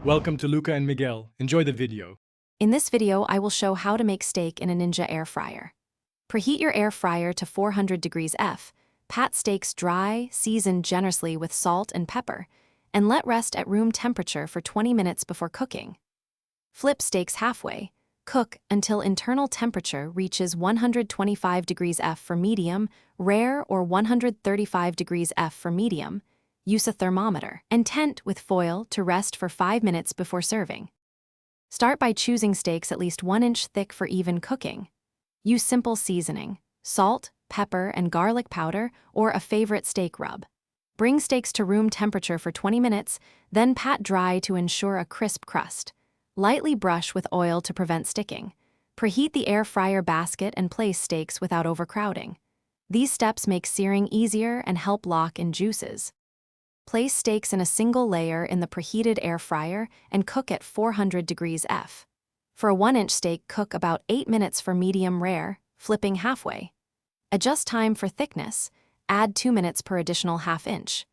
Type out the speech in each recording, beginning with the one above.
Welcome to Luca and Miguel. Enjoy the video. In this video, I will show how to make steak in a Ninja air fryer. Preheat your air fryer to 400 degrees F, pat steaks dry, season generously with salt and pepper, and let rest at room temperature for 20 minutes before cooking. Flip steaks halfway. Cook until internal temperature reaches 125 degrees F for medium, rare, or 135 degrees F for medium. Use a thermometer and tent with foil to rest for 5 minutes before serving. Start by choosing steaks at least 1 inch thick for even cooking. Use simple seasoning, salt, pepper, and garlic powder, or a favorite steak rub. Bring steaks to room temperature for 20 minutes, then pat dry to ensure a crisp crust. Lightly brush with oil to prevent sticking. Preheat the air fryer basket and place steaks without overcrowding. These steps make searing easier and help lock in juices. Place steaks in a single layer in the preheated air fryer and cook at 400 degrees F. For a 1-inch steak, cook about 8 minutes for medium rare, flipping halfway. Adjust time for thickness. Add 2 minutes per additional half-inch.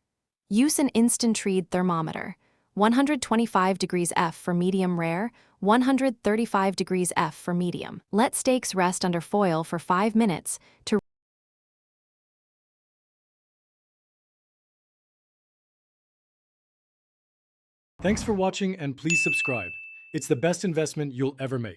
Use an instant read thermometer. 125 degrees F for medium rare, 135 degrees F for medium. Let steaks rest under foil for 5 minutes to Thanks for watching and please subscribe. It's the best investment you'll ever make.